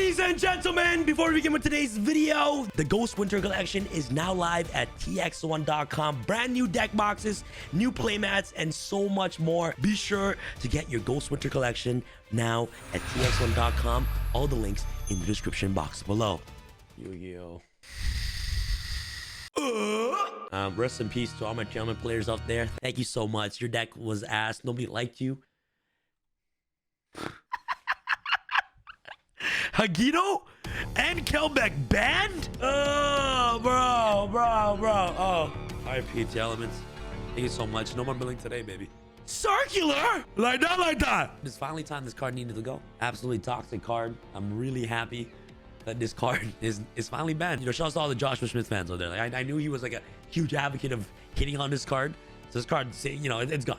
Ladies and gentlemen, before we begin with today's video, the Ghost Winter Collection is now live at tx1.com. Brand new deck boxes, new playmats, and so much more. Be sure to get your Ghost Winter Collection now at tx1.com. All the links in the description box below. Yu-Gi-Oh! Rest in peace to all my gentlemen players out there. Thank you so much. Your deck was ass. Nobody liked you. Hagito and Kelbeck banned? Oh, bro. Oh, RIP to Elements. Thank you so much. No more billing today, baby. Circular? Like that. It's finally time this card needed to go. Absolutely toxic card. I'm really happy that this card is finally banned. You know, shout out to all the Joshua Smith fans out there. Like, I knew he was like a huge advocate of hitting on this card. So this card, you know, it's gone.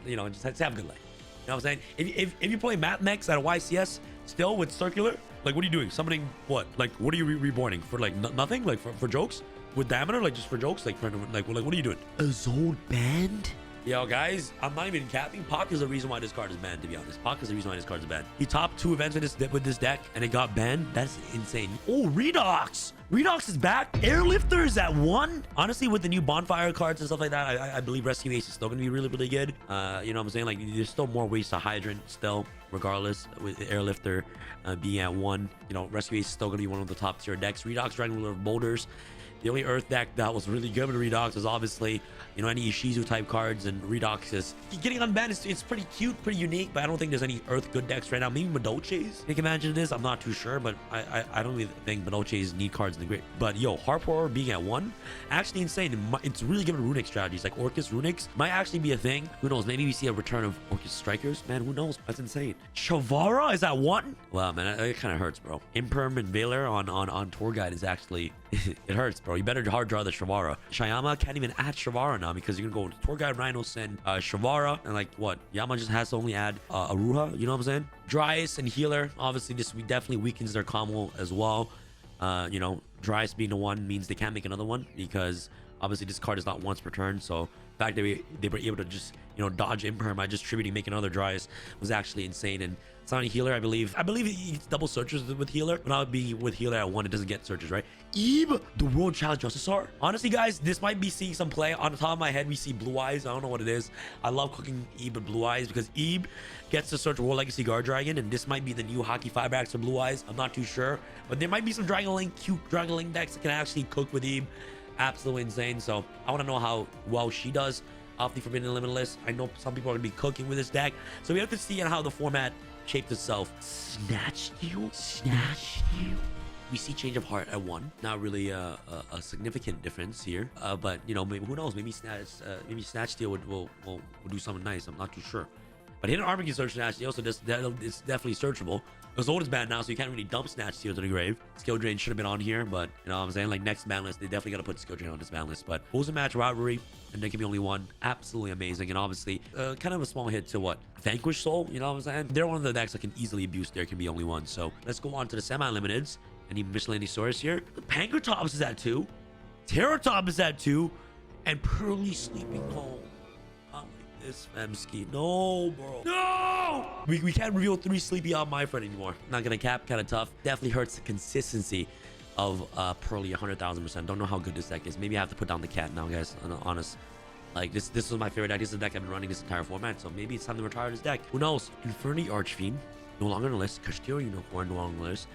You know, just have a good life. You know what I'm saying? If you play Math Mechs at a YCS still with Circular, like, what are you doing? Summoning what? Like, what are you reborning? For like nothing? Like for jokes? With Diameter? Like just for jokes? Like what are you doing? A zone banned? Yo, guys, I'm not even capping. Pac is the reason why this card is banned, to be honest. Pac is the reason why this card is banned. He topped 2 events with this deck, and it got banned. That's insane. Oh, Redox! Redox is back. Airlifter is at 1. Honestly, with the new Bonfire cards and stuff like that, I believe Rescue Ace is still going to be really, really good. You know what I'm saying? Like, there's still more ways to Hydrant still, regardless, with Airlifter being at 1. You know, Rescue Ace is still going to be one of the top tier decks. Redox, Dragon Ruler of Boulders. The only Earth deck that was really good with Redox is obviously, you know, any Ishizu type cards, and Redox is getting unbanned. It's pretty cute, pretty unique, but I don't think there's any Earth good decks right now. Maybe Madoches take advantage of this. I'm not too sure, but I don't really think Madoches need cards in the grid. But yo, Harpor being at 1, actually insane. It's really good with Runic strategies. Like Orcus Runics might actually be a thing. Who knows? Maybe we see a return of Orcus Strikers. Man, who knows? That's insane. Shavara is at 1. Wow, man, it kind of hurts, bro. Imperm and Valor on Tour Guide is actually it hurts, bro. You better hard draw the Shavara. Shayama can't even add Shavara now because you're gonna go Tour Guide, Rhino, send Shavara, and like what? Yama just has to only add Aruha. You know what I'm saying? Dryas and Healer. Obviously, this definitely weakens their combo as well. You know, Dryas being the one means they can't make another one because obviously this card is not once per turn. So the fact that they were able to just, you know, dodge Imperm by just tributing, make another Dryas was actually insane. And Sonic Healer, I believe he gets double searches with Healer, but not being with Healer at 1, it doesn't get searches, right? Ebe, the World Challenge Justice Art. Honestly, guys, this might be seeing some play. On the top of my head, we see Blue Eyes. I don't know what it is. I love cooking Ebe with Blue Eyes because Ebe gets to search World Legacy Guard Dragon, and this might be the new Hockey 5-backs for Blue Eyes. I'm not too sure, but there might be some Dragon Link, cute Dragon Link decks that can actually cook with Ebe. Absolutely insane. So I want to know how well she does off the Forbidden Limitless. I know some people are going to be cooking with this deck, so we have to see how the format shaped itself. Snatch Steal. We see Change of Heart at 1. Not really a significant difference here, but you know, maybe, who knows? Maybe Snatch Steal will do something nice. I'm not too sure. But Hidden Armor can search Snatch Steal, so it's definitely searchable. Zold is banned now, so you can't really dump Snatch Steal to the grave. Skill Drain should have been on here, but you know what I'm saying? Like next ban list, they definitely got to put Skill Drain on this ban list. But Bulls and Match Rivalry, and there can be only 1. Absolutely amazing. And obviously, kind of a small hit to what? Vanquish Soul, you know what I'm saying? They're one of the decks that can easily abuse. There can be only 1. So let's go on to the semi-limiteds. Any miscellaneous source here? Pankratops is at 2. Terratop is at 2. And Pearly Sleeping Home. This Femski. No, bro. No! We can't reveal 3 Sleepy on my friend anymore. Not gonna cap. Kind of tough. Definitely hurts the consistency of Pearly 100,000%. Don't know how good this deck is. Maybe I have to put down the cat now, guys. Honest. Like, this was my favorite deck. This is the deck I've been running this entire format. So maybe it's time to retire this deck. Who knows? Inferni Archfiend. No longer on the list. Castillo Unicorn. No longer on the list.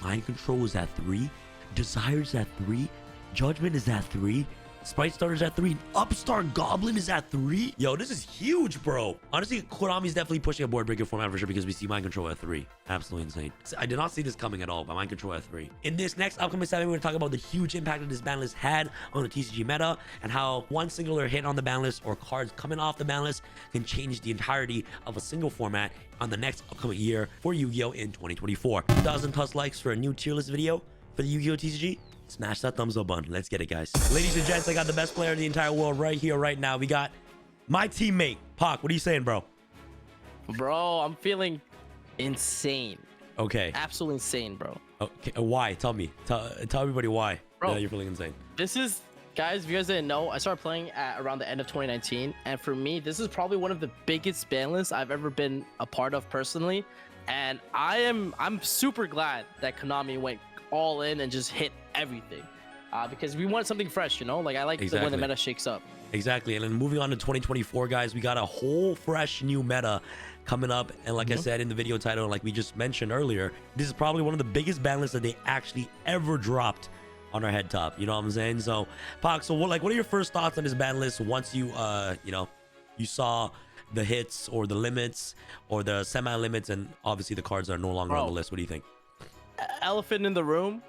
Mind Control is at 3. Desire is at 3. Judgment is at 3. Sprite Starter is at 3. Upstart Goblin is at 3. Yo, this is huge, bro. Honestly, Konami's definitely pushing a board breaker format for sure because we see Mind Control at 3. Absolutely insane. I did not see this coming at all, but Mind Control at 3. In this next upcoming segment, we're going to talk about the huge impact that this ban list had on the TCG meta and how one singular hit on the ban list or cards coming off the ban list can change the entirety of a single format on the next upcoming year for Yu-Gi-Oh! In 2024. 2,000+ likes for a new tier list video for the Yu-Gi-Oh! TCG. Smash that thumbs up button. Let's get it, guys. Ladies and gents, I got the best player in the entire world right here, right now. We got my teammate, Pac. What are you saying, bro? Bro, I'm feeling insane. Okay. Absolutely insane, bro. Okay. Why? Tell me. Tell everybody why. Bro, you're feeling insane. This is guys, if you guys didn't know, I started playing at around the end of 2019, and for me, this is probably one of the biggest ban lists I've ever been a part of personally. And I'm super glad that Konami went all in and just hit everything, because we want something fresh, you know. Like I like when the meta shakes up. Exactly. And then moving on to 2024, guys, we got a whole fresh new meta coming up. And like I said in the video title, and like we just mentioned earlier, this is probably one of the biggest ban lists that they actually ever dropped on our head top. You know what I'm saying? So, Pac, so what are your first thoughts on this ban list once you you saw the hits or the limits or the semi-limits, and obviously the cards are no longer on the list? What do you think? Elephant in the room,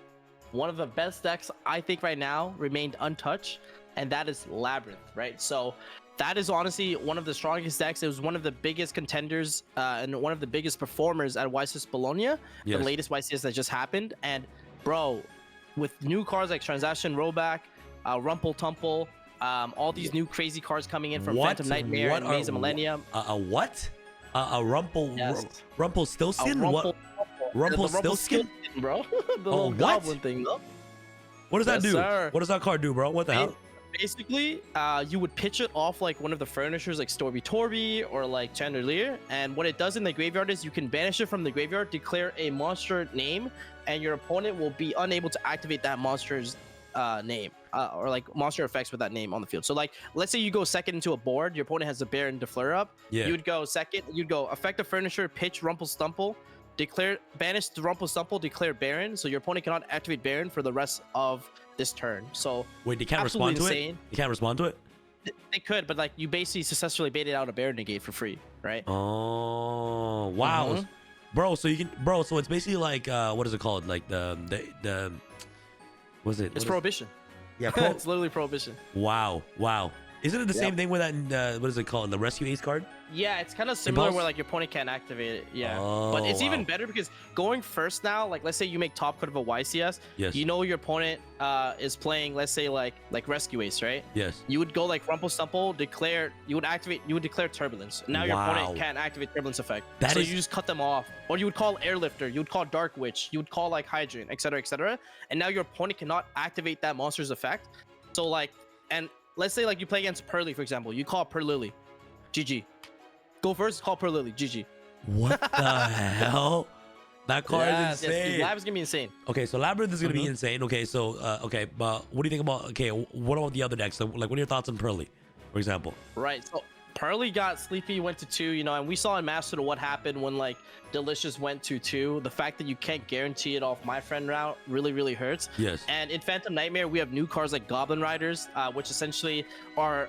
one of the best decks I think right now remained untouched, and that is Labyrinth, right? So that is honestly one of the strongest decks. It was one of the biggest contenders and one of the biggest performers at YCS Bologna, the latest YCS that just happened. And bro, with new cards like Transaction Rollback, Rumple Tumple, all these new crazy cards coming in from Phantom Nightmare and Maze of Millennium. What? A Rumple? Yes. Rumpelstiltskin? What? Rumpelstiltskin, bro. The little goblin thing, though. What does that do? Sir. What does that card do, bro? What the hell? Basically, you would pitch it off like one of the furnishers, like Storby Torby or like Chandelier, and what it does in the graveyard is you can banish it from the graveyard, declare a monster name, and your opponent will be unable to activate that monster's name or like monster effects with that name on the field. So like, let's say you go second into a board, your opponent has a Baron to flare up. Yeah. You'd go second, you'd go affect the furnisher, pitch Rumpelstumple, declare, banish the Rumpelstumple, declare Baron, so your opponent cannot activate Baron for the rest of this turn. So wait, they can't respond to it? They can't respond to it? They could, but like you basically successfully baited out a Baron negate for free, right? Oh wow. Bro, so you can, bro, so it's basically like what is it called? Like the was it? It's Prohibition. Yeah, it's literally Prohibition. Wow. Isn't it the same thing with that? What is it called? The Rescue Ace card? Yeah, it's kind of similar where like your opponent can't activate it. Yeah, but it's even better because going first now, like let's say you make top card of a YCS, you know your opponent is playing, let's say like Rescue Ace, right? Yes. You would go like Rumpelstumple, declare, you would declare Turbulence. Now your opponent can't activate Turbulence effect. So you just cut them off. Or you would call Airlifter, you would call Dark Witch, you would call like Hydrant, etc., etc. And now your opponent cannot activate that monster's effect. So like, and let's say like you play against Pearly, for example, you call Pearly, GG. Go first, call Pearly, GG. What the hell? That card is insane. Yes, Lab is gonna be insane. Okay, so Labyrinth is gonna be insane. Okay, so okay, but what do you think about? Okay, what about the other decks? So, like, what are your thoughts on Pearly, for example? Right. So Pearly got sleepy, went to 2, you know, and we saw in Master what happened when like Delicious went to 2. The fact that you can't guarantee it off my friend route really hurts. Yes. And in Phantom Nightmare, we have new cards like Goblin Riders, which essentially are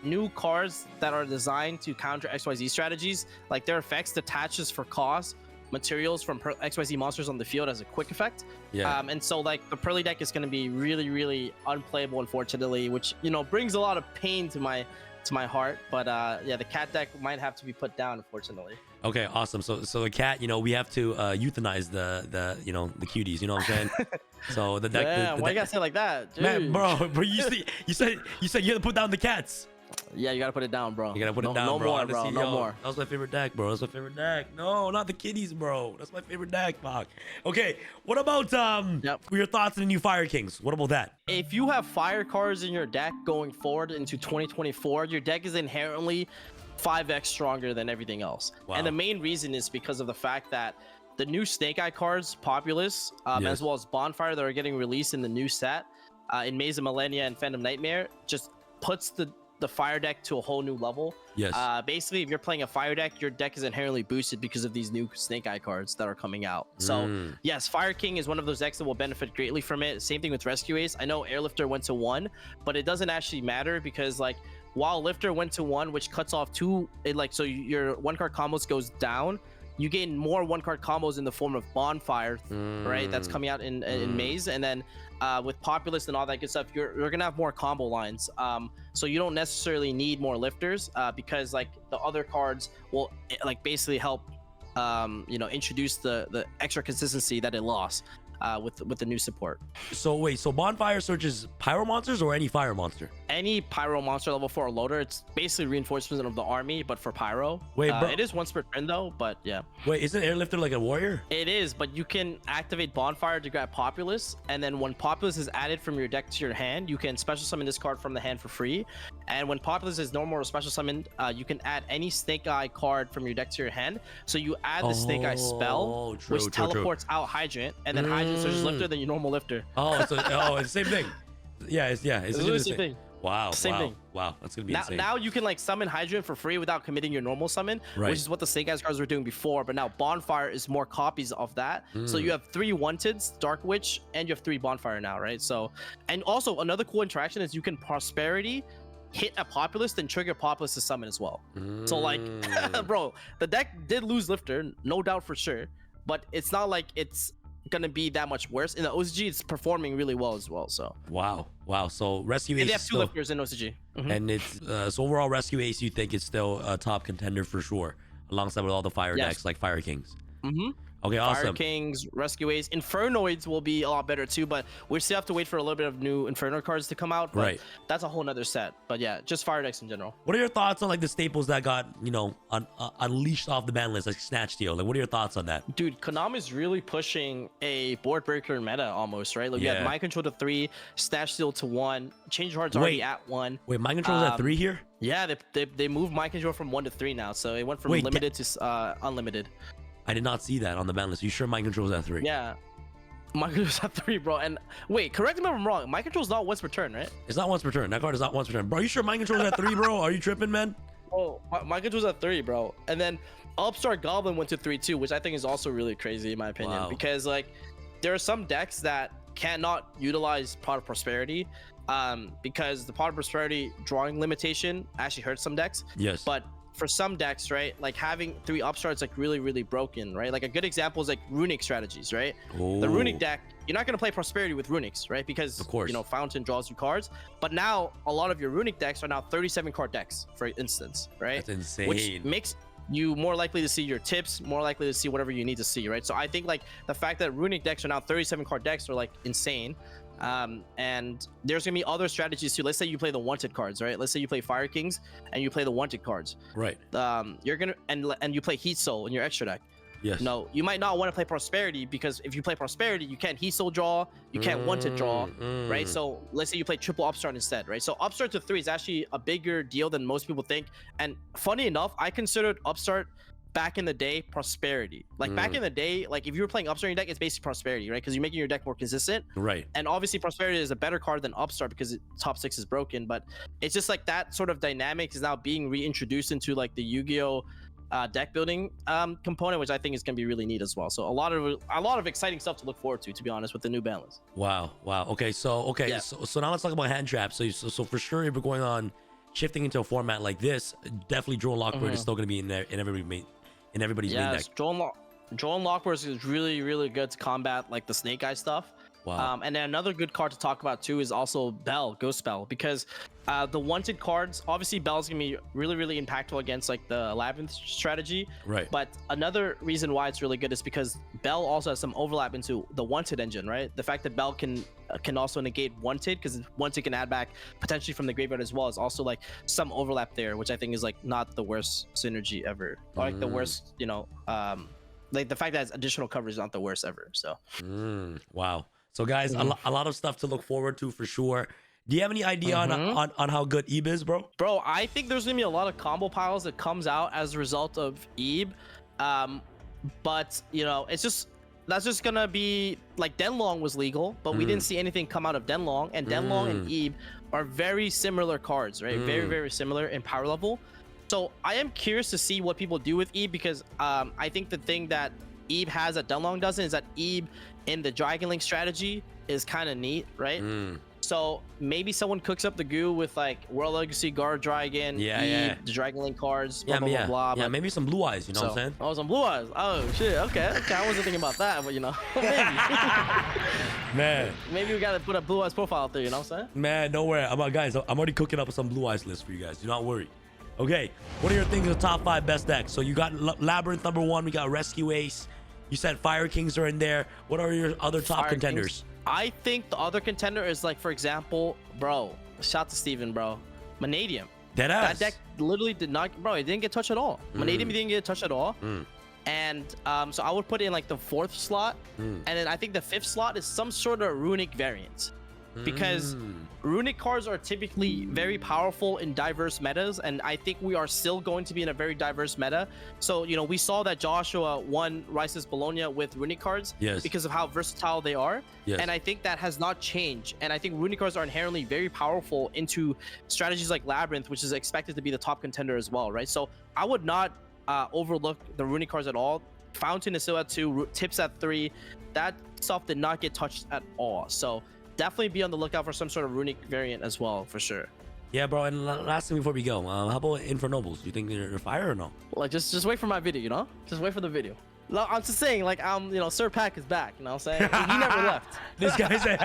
new cards that are designed to counter XYZ strategies. Like their effects detaches for cost materials from XYZ monsters on the field as a quick effect. Yeah. And so like the Pearly deck is going to be really unplayable, unfortunately, which, you know, brings a lot of pain to my heart. But yeah, the cat deck might have to be put down, unfortunately. Okay, awesome. So the cat, you know, we have to euthanize the you know, the cuties, you know what I'm saying? So the deck. Yeah, why you gotta say it like that, dude? Man, bro, you said you had to put down the cats. Yeah, you gotta put it down, bro. You gotta put it down, no bro. More, bro. No more. That was my favorite deck, bro. That's my favorite deck. No, not the kitties, bro. That's my favorite deck, Pac. Okay, what about your thoughts on the new Fire Kings? What about that? If you have fire cards in your deck going forward into 2024, your deck is inherently 5x stronger than everything else. Wow. And the main reason is because of the fact that the new Snake Eye cards, Populous, as well as Bonfire that are getting released in the new set, in Maze of Millennia and Phantom Nightmare, just puts the fire deck to a whole new level. Yes. Basically, if you're playing a fire deck, your deck is inherently boosted because of these new Snake Eye cards that are coming out. So yes, Fire King is one of those decks that will benefit greatly from it. Same thing with Rescue Ace. I know Airlifter went to 1, but it doesn't actually matter because like while Lifter went to 1, which cuts off 2, it like so your 1-card combos goes down. You gain more 1-card combos in the form of Bonfire, right? That's coming out in Maze, and then with Populous and all that good stuff, you're gonna have more combo lines. So you don't necessarily need more lifters because like the other cards will like basically help you know, introduce the extra consistency that it lost. with the new support. So wait, so Bonfire searches pyro monsters or any fire monster? Any pyro monster level 4 loader. It's basically reinforcement of the army, but for pyro. Wait, bro. It is once per turn though, but yeah. Wait, isn't Airlifter like a warrior? It is, but you can activate Bonfire to grab Populace, and then when Populace is added from your deck to your hand, you can special summon this card from the hand for free. And when Populace is normal or special summoned, you can add any Snake Eye card from your deck to your hand. So you add the Snake Eye spell, which teleports out Hydrant, and then Hydrant searches Lifter than your normal Lifter. Oh, it's the same thing. It's literally the same thing. Wow, same thing. Wow, that's gonna be insane. Now you can like summon Hydrant for free without committing your normal summon, which is what the Snake Eyes cards were doing before. But now Bonfire is more copies of that. So you have 3 Wanteds, Dark Witch, and you have 3 Bonfire now, right? So, and also another cool interaction is you can Prosperity, hit a Populace, then trigger Populace to summon as well. So like, bro, the deck did lose Lifter, no doubt for sure, but it's not like it's gonna be that much worse. In the OCG, it's performing really well as well. So wow. So Rescue Ace, and they have 2 Lifters in OCG, and it's so overall Rescue Ace, you think it's still a top contender for sure, alongside with all the fire decks like Fire Kings. Okay, awesome. Fire Kings, Rescue Ace, Infernoids will be a lot better too, but we still have to wait for a little bit of new Inferno cards to come out. But that's a whole nother set. But yeah, just fire decks in general. What are your thoughts on like the staples that got, you know, unleashed off the ban list, like Snatch Steal? Like, what are your thoughts on that? Dude, Konami's really pushing a board breaker meta almost, right? Like, we had Mind Control to 3, Snatch Steal to 1, Change Heart's already at 1. Wait, Mind Control is at 3 here? Yeah, they moved Mind Control from 1 to 3 now, so it went from limited to unlimited. I did not see that on the ban list. Are you sure Mind Control is at 3? Yeah. Mind Control's at 3, bro. And wait, correct me if I'm wrong. Mind Control's not once per turn, right? It's not once per turn. That card is not once per turn. Bro, are you sure Mind Control's at 3, bro? Are you tripping, man? Oh, Mind Control's at 3, bro. And then Upstart Goblin went to 3 too, which I think is also really crazy in my opinion. Because like there are some decks that cannot utilize Pot of Prosperity because the Pot of Prosperity drawing limitation actually hurts some decks. Yes. But for some decks, right, like having 3 upstarts like really broken, right? Like a good example is like Runic strategies, right? The Runic deck, you're not going to play Prosperity with Runics, right? Because, of course, you know, Fountain draws you cards. But now a lot of your Runic decks are now 37 card decks, for instance, right? That's insane. Which makes you more likely to see your tips, more likely to see whatever you need to see, right? So I think like the fact that Runic decks are now 37 card decks are like insane. And there's gonna be other strategies too. Let's say you play the wanted cards, right? Let's say you play Fire Kings and you play the wanted cards, right? You're gonna and you play Heat Soul in your extra deck. Yes. No, you might not want to play Prosperity because if you play Prosperity, you can't Heat Soul draw, you can't wanted draw, right? So let's say you play triple Upstart instead, right? So Upstart to 3 is actually a bigger deal than most people think. And funny enough, I considered Upstart back in the day Prosperity. Like back in the day, like if you were playing Upstart in your deck, it's basically Prosperity, right? Because you're making your deck more consistent, right? And obviously Prosperity is a better card than Upstart because top 6 is broken, but it's just like that sort of dynamic is now being reintroduced into like the Yu-Gi-Oh deck building component, which I think is going to be really neat as well. So a lot of exciting stuff to look forward to be honest, with the new ban list. Wow. Okay, so so now let's talk about hand traps. So for sure, if we're going on shifting into a format like this, definitely Drone Lockbird is still going to be in there in everybody's main deck. Drone Lockbird is really good to combat like the Snake Eye stuff. Wow. And then another good card to talk about too is also Bell, Ghost Bell, because the wanted cards, obviously Bell's gonna be really impactful against like the Labyrinth strategy, right? But another reason why it's really good is because Bell also has some overlap into the wanted engine, right? The fact that Bell can also negate wanted, because wanted can add back potentially from the graveyard as well, is also like some overlap there, which I think is like not the worst synergy ever, or like the worst, you know, like the fact that it's additional coverage is not the worst ever. So wow. So guys, a lot of stuff to look forward to for sure. Do you have any idea on how good Ebe is, bro? Bro, I think there's gonna be a lot of combo piles that comes out as a result of Ebe. But you know, that's just gonna be like Denlong was legal, but we didn't see anything come out of Denlong, and Denlong and Ebe are very similar cards, right? Very similar in power level. So I am curious to see what people do with Ebe, because I think the thing that Ebe has that Denlong doesn't is that Ebe in the Dragon Link strategy is kind of neat, right? So maybe someone cooks up the goo with like World Legacy, Guard Dragon, Ebe, the Dragon Link cards, blah. Yeah, maybe some blue eyes, you know what I'm saying? Oh, some blue eyes. Oh shit, okay. I wasn't thinking about that, but you know, maybe. Man. Maybe we gotta put a blue eyes profile out there, you know what I'm saying? Man, don't worry. Guys, I'm already cooking up some blue eyes list for you guys. Do not worry. Okay, what are your things in the top 5 best decks? So you got Labyrinth number 1, we got Rescue Ace, You said Fire Kings are in there. What are your other top Fire contenders? Kings. I think the other contender is like, for example, bro. Shout to Steven, bro. Vanadium. Deadass. That deck literally did not, bro. It didn't get touched at all. Vanadium didn't get touched at all. And so I would put it in like the 4th slot, and then I think the 5th slot is some sort of Runic variant, because Runic cards are typically very powerful in diverse metas, and I think we are still going to be in a very diverse meta. So, you know, we saw that Joshua won Rice's Bologna with Runic cards because of how versatile they are, and I think that has not changed. And I think Runic cards are inherently very powerful into strategies like Labyrinth, which is expected to be the top contender as well, right? So I would not overlook the Runic cards at all. Fountain is still at 2, Tips at 3. That stuff did not get touched at all. So definitely be on the lookout for some sort of Runic variant as well, for sure. Yeah, bro. And last thing before we go, how about Infernobles? Do you think they're fire or no? Like, just wait for my video, you know? Just wait for the video. I'm just saying, like, you know, Sir Pack is back, you know what I'm saying? He never left. This guy said,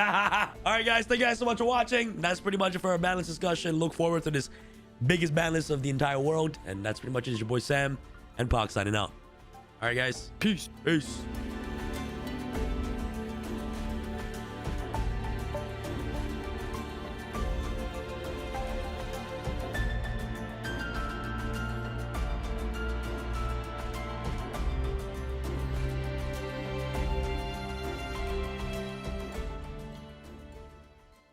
all right, guys. Thank you guys so much for watching. That's pretty much it for our balance discussion. Look forward to this biggest ban list of the entire world. And that's pretty much it. It's your boy Sam and Pac signing out. All right, guys. Peace.